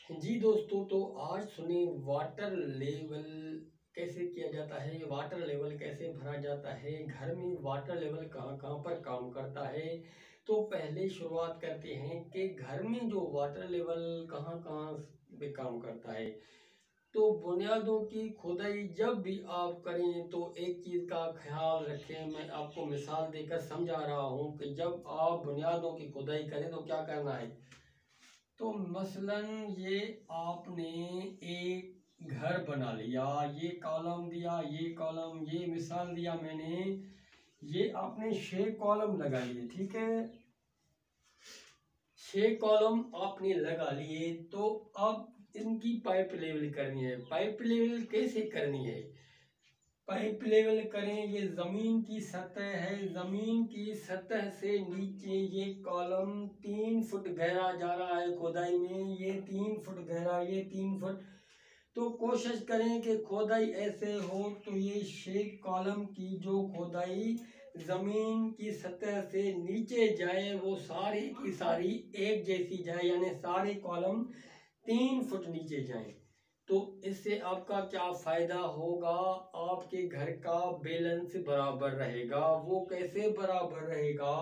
जी दोस्तों, तो आज सुने वाटर लेवल कैसे किया जाता है, वाटर लेवल कैसे भरा जाता है, घर में वाटर लेवल कहाँ कहाँ पर काम करता है। तो पहले शुरुआत करते हैं कि घर में जो वाटर लेवल कहाँ कहाँ पे काम करता है। तो बुनियादों की खुदाई जब भी आप करें तो एक चीज़ का ख्याल रखें। मैं आपको मिसाल देकर समझा रहा हूँ कि जब आप बुनियादों की खुदाई करें तो क्या करना है। तो मसलन ये आपने एक घर बना लिया, ये कॉलम दिया, ये कॉलम, ये मिसाल दिया मैंने, ये आपने 6 कॉलम लगा लिए, ठीक है। 6 कॉलम आपने लगा लिए, तो अब इनकी पाइप लेवल करनी है। पाइप लेवल कैसे करनी है, पाइप लेवल करें। ये ज़मीन की सतह है, ज़मीन की सतह से नीचे ये कॉलम 3 फुट गहरा जा रहा है खोदाई में, ये 3 फुट गहरा, ये 3 फुट। तो कोशिश करें कि खोदाई ऐसे हो तो ये 6 कॉलम की जो खोदाई ज़मीन की सतह से नीचे जाए वो सारी की सारी एक जैसी जाए, यानी सारे कॉलम 3 फुट नीचे जाएं। तो इससे आपका क्या फायदा होगा, आपके घर का बैलेंस बराबर रहेगा। वो कैसे बराबर रहेगा,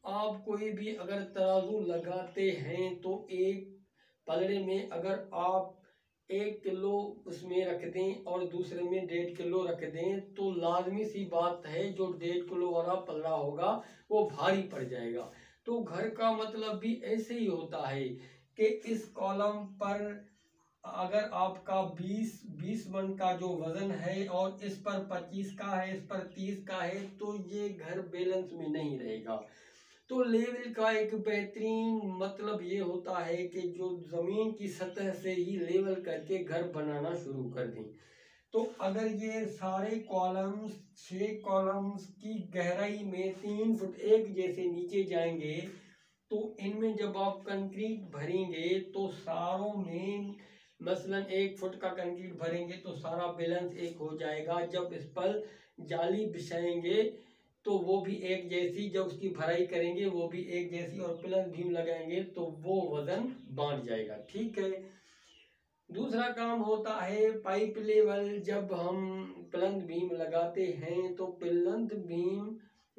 आप कोई भी अगर तराजू लगाते हैं तो एक पलड़े में अगर आप 1 किलो उसमें रख दें और दूसरे में 1.5 किलो रख दें तो लाजमी सी बात है जो 1.5 किलो वाला पलड़ा होगा वो भारी पड़ जाएगा। तो घर का मतलब भी ऐसे ही होता है कि इस कॉलम पर अगर आपका 20 मन का जो वजन है और इस पर 25 का है, इस पर 30 का है, तो ये घर बैलेंस में नहीं रहेगा। तो लेवल का एक बेहतरीन मतलब ये होता है कि जो जमीन की सतह से ही लेवल करके घर बनाना शुरू कर दें। तो अगर ये सारे कॉलम्स 6 कॉलम्स की गहराई में 3 फुट एक जैसे नीचे जाएंगे, तो इनमें जब आप कंक्रीट भरेंगे तो सारों में मसलन 1 फुट का कंक्रीट भरेंगे तो सारा बैलेंस एक हो जाएगा। जब इस पर जाली बिछाएंगे तो वो भी एक जैसी, जब उसकी भराई करेंगे वो भी एक जैसी, और प्लस बीम लगाएंगे तो वो वजन बांट जाएगा, ठीक है। दूसरा काम होता है पाइप लेवल। जब हम प्लंथ बीम लगाते हैं तो प्लंथ बीम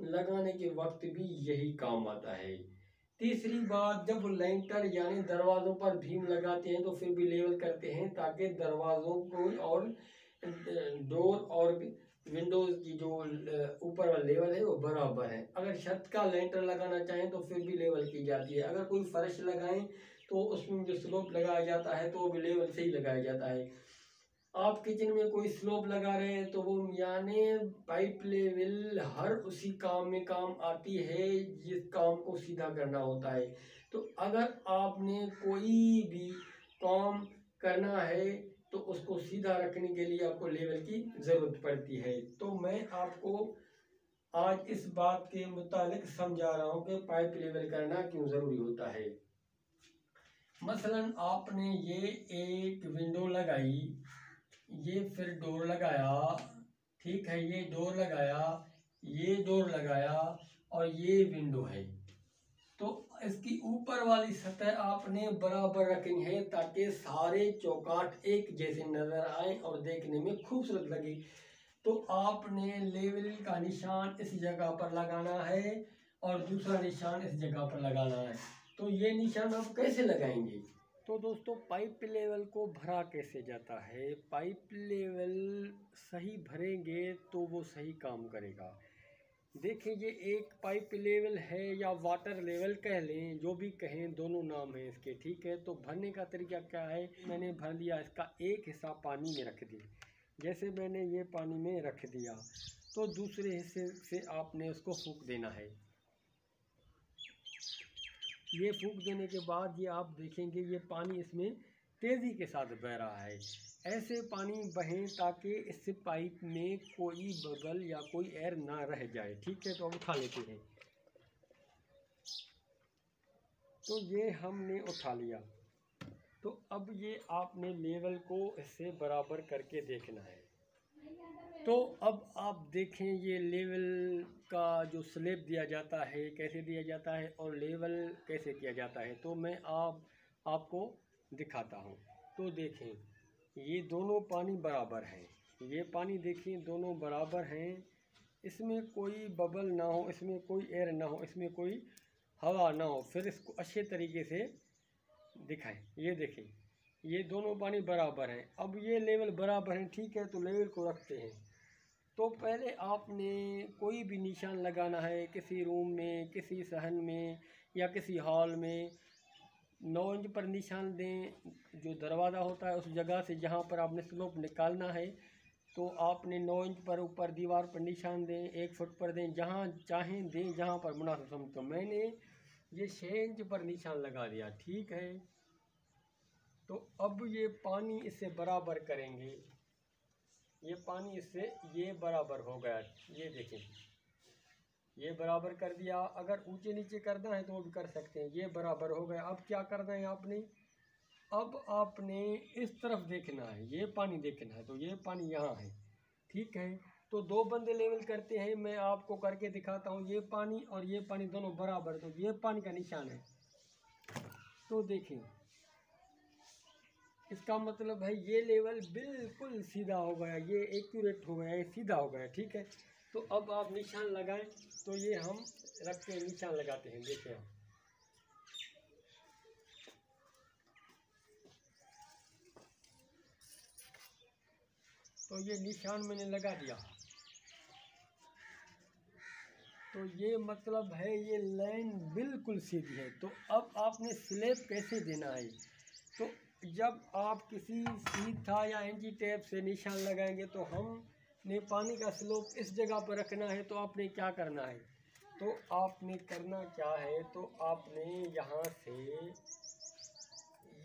लगाने के वक्त भी यही काम आता है। तीसरी बात, जब लेंटर यानी दरवाजों पर भीम लगाते हैं तो फिर भी लेवल करते हैं ताकि दरवाजों को और डोर और विंडोज की जो ऊपर वाला लेवल है वो बराबर है। अगर छत का लेंटर लगाना चाहें तो फिर भी लेवल की जाती है। अगर कोई फर्श लगाएं तो उसमें जो स्लोप लगाया जाता है तो वो भी लेवल से ही लगाया जाता है। आप किचन में कोई स्लोप लगा रहे हैं तो वो यानी पाइप लेवल हर उसी काम में काम आती है जिस काम को सीधा करना होता है। तो अगर आपने कोई भी काम करना है तो उसको सीधा रखने के लिए आपको लेवल की ज़रूरत पड़ती है। तो मैं आपको आज इस बात के मुतालिक समझा रहा हूँ कि पाइप लेवल करना क्यों ज़रूरी होता है। मसलन आपने ये एक विंडो लगाई, ये फिर डोर लगाया, ठीक है, ये डोर लगाया, ये डोर लगाया और ये विंडो है। तो इसकी ऊपर वाली सतह आपने बराबर रखनी है ताकि सारे चौकाट एक जैसे नजर आए और देखने में खूबसूरत लगे। तो आपने लेवल का निशान इस जगह पर लगाना है और दूसरा निशान इस जगह पर लगाना है। तो ये निशान आप कैसे लगाएंगे। तो दोस्तों, पाइप लेवल को भरा कैसे जाता है। पाइप लेवल सही भरेंगे तो वो सही काम करेगा। देखिए, ये एक पाइप लेवल है या वाटर लेवल कह लें, जो भी कहें, दोनों नाम हैं इसके, ठीक है। तो भरने का तरीका क्या है, मैंने भर लिया, इसका एक हिस्सा पानी में रख दी। जैसे मैंने ये पानी में रख दिया तो दूसरे हिस्से से आपने उसको फूंक देना है। ये फूंक देने के बाद ये आप देखेंगे ये पानी इसमें तेज़ी के साथ बह रहा है। ऐसे पानी बहें ताकि इस पाइप में कोई बबल या कोई एयर ना रह जाए, ठीक है। तो अब उठा लेते हैं। तो ये हमने उठा लिया। तो अब ये आपने लेवल को इससे बराबर करके देखना है। तो अब आप देखें ये लेवल का जो स्लैब दिया जाता है कैसे दिया जाता है और लेवल कैसे किया जाता है। तो मैं आपको दिखाता हूँ। तो देखें, ये दोनों पानी बराबर हैं, ये पानी देखिए दोनों बराबर हैं, इसमें कोई बबल ना हो, इसमें कोई एयर ना हो, इसमें कोई हवा ना हो। फिर इसको अच्छे तरीके से दिखाएं। ये देखें, ये दोनों पानी बराबर हैं। अब ये लेवल बराबर हैं, ठीक है, तो लेवल को रखते हैं। तो पहले आपने कोई भी निशान लगाना है किसी रूम में, किसी सहन में या किसी हॉल में। 9 इंच पर निशान दें, जो दरवाज़ा होता है उस जगह से जहाँ पर आपने स्लोप निकालना है, तो आपने 9 इंच पर ऊपर दीवार पर निशान दें, 1 फुट पर दें, जहाँ चाहें दें, जहाँ पर मुनासिब समझ। तो मैंने ये 6 इंच पर निशान लगा दिया, ठीक है। तो अब ये पानी इससे बराबर करेंगे, ये पानी इससे ये बराबर हो गया, ये देखें, ये बराबर कर दिया। अगर ऊंचे नीचे करना है तो वो भी कर सकते हैं। ये बराबर हो गया। अब क्या करना है आपने, अब आपने इस तरफ देखना है, ये पानी देखना है, तो ये पानी यहाँ है, ठीक है। तो 2 बंदे लेवल करते हैं, मैं आपको करके दिखाता हूँ। ये पानी और ये पानी दोनों बराबर, तो ये पानी का निशान है। तो देखें, इसका मतलब है ये लेवल बिल्कुल सीधा हो गया, ये एक्यूरेट हो गया, ये सीधा हो गया, ठीक है। तो अब आप निशान लगाएं, तो ये हम रखते हैं, निशान लगाते हैं, देखिए आप। तो ये निशान मैंने लगा दिया। तो ये मतलब है ये लाइन बिल्कुल सीधी है। तो अब आपने स्लैब कैसे देना है, तो जब आप किसी सीधा या इंची टेप से निशान लगाएंगे, तो हमने पानी का स्लोप इस जगह पर रखना है। तो आपने क्या करना है, तो आपने करना क्या है, तो आपने यहाँ से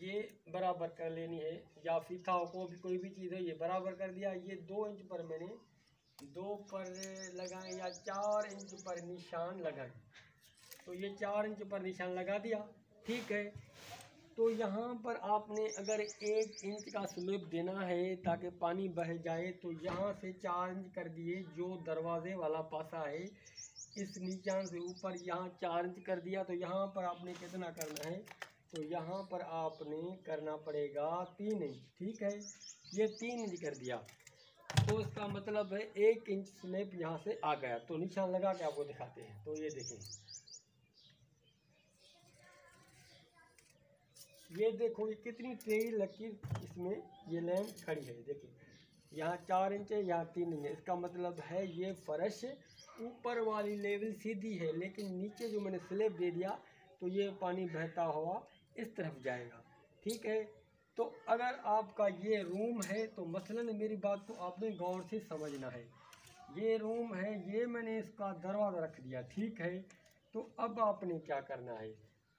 ये बराबर कर लेनी है, या फीता को भी कोई भी चीज़ है, ये बराबर कर दिया। ये 2 इंच पर मैंने 2 पर लगाएं या 4 इंच पर निशान लगाएं। तो ये 4 इंच पर निशान लगा दिया, ठीक है। तो यहाँ पर आपने अगर 1 इंच का स्लोप देना है ताकि पानी बह जाए, तो यहाँ से 4 इंच कर दिए। जो दरवाजे वाला पासा है, इस निशान से ऊपर यहाँ 4 इंच कर दिया। तो यहाँ पर आपने कितना करना है, तो यहाँ पर आपने करना पड़ेगा 3 इंच, ठीक है। ये 3 इंच कर दिया, तो इसका मतलब है 1 इंच स्लैब यहाँ से आ गया। तो निशान लगा के आपको दिखाते हैं। तो ये देखें, ये देखो, ये कितनी टेढ़ी लकीर इसमें ये लाइन खड़ी है। देखिए, यहाँ 4 इंच है, यहाँ 3 इंच है। इसका मतलब है ये फर्श ऊपर वाली लेवल सीधी है, लेकिन नीचे जो मैंने स्लैब दे दिया, तो ये पानी बहता हुआ इस तरफ जाएगा, ठीक है। तो अगर आपका ये रूम है, तो मसलन मेरी बात को आपने गौर से समझना है। ये रूम है, ये मैंने इसका दरवाज़ा रख दिया, ठीक है। तो अब आपने क्या करना है,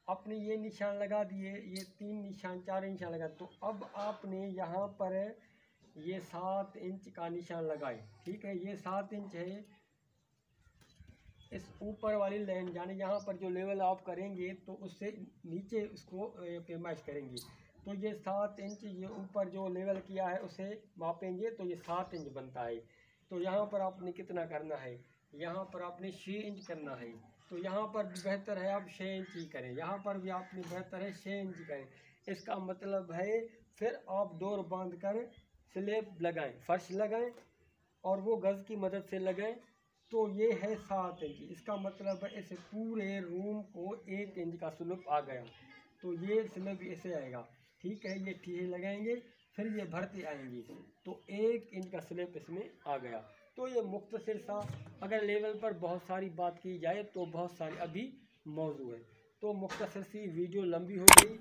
आपने ये निशान लगा दिए, ये 3 निशान 4 निशान लगा। तो अब आपने यहाँ पर ये 7 इंच का निशान लगाए, ठीक है। ये 7 इंच है इस ऊपर वाली लाइन, यानी यहाँ पर जो लेवल आप करेंगे तो उससे नीचे इसको पैमाइश करेंगे। तो ये 7 इंच ये ऊपर जो लेवल किया है उसे मापेंगे, तो ये 7 इंच बनता है। तो यहाँ पर आपने कितना करना है, यहाँ पर आपने 6 इंच करना है। तो यहाँ पर भी बेहतर है आप 6 इंच ही करें, यहाँ पर भी आपने बेहतर है 6 इंच करें। इसका मतलब है फिर आप डोर बांध कर स्लैब लगाएं, फर्श लगाएं, और वो गज़ की मदद से लगाएं। तो ये है 7 इंच। इसका मतलब है इस पूरे रूम को 1 इंच का स्लैब आ गया। तो ये स्लैब ऐसे आएगा, ठीक है। ये ठीहे लगाएंगे, फिर ये भरते आएंगे, तो 1 इंच का स्लैब इसमें आ गया। तो ये मुख्तसर सा, अगर लेवल पर बहुत सारी बात की जाए तो बहुत सारी अभी मौजू है, तो मुख्तसर सी वीडियो लंबी हो गई।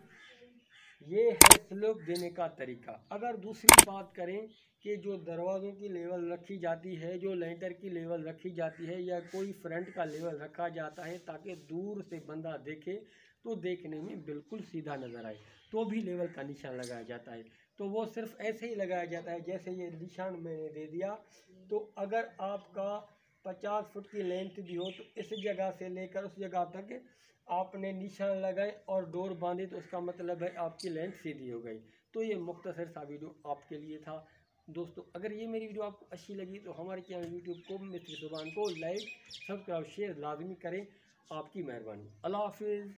ये है स्लोप देने का तरीका। अगर दूसरी बात करें कि जो दरवाज़ों की लेवल रखी जाती है, जो लेंटर की लेवल रखी जाती है, या कोई फ्रंट का लेवल रखा जाता है ताकि दूर से बंदा देखे तो देखने में बिल्कुल सीधा नज़र आए, तो भी लेवल का निशान लगाया जाता है। तो वो सिर्फ ऐसे ही लगाया जाता है जैसे ये निशान मैंने दे दिया। तो अगर आपका 50 फुट की लेंथ भी हो, तो इस जगह से लेकर उस जगह तक आपने निशान लगाए और डोर बांधे, तो उसका मतलब है आपकी लेंथ सीधी हो गई। तो ये मुख्तसर सा वीडियो आपके लिए था। दोस्तों, अगर ये मेरी वीडियो आपको अच्छी लगी तो हमारे चैनल यूट्यूब को मिस्टर सुभान को लाइक सब्सक्राइब शेयर लाजमी करें। आपकी मेहरबानी। अल्लाह हाफिज़।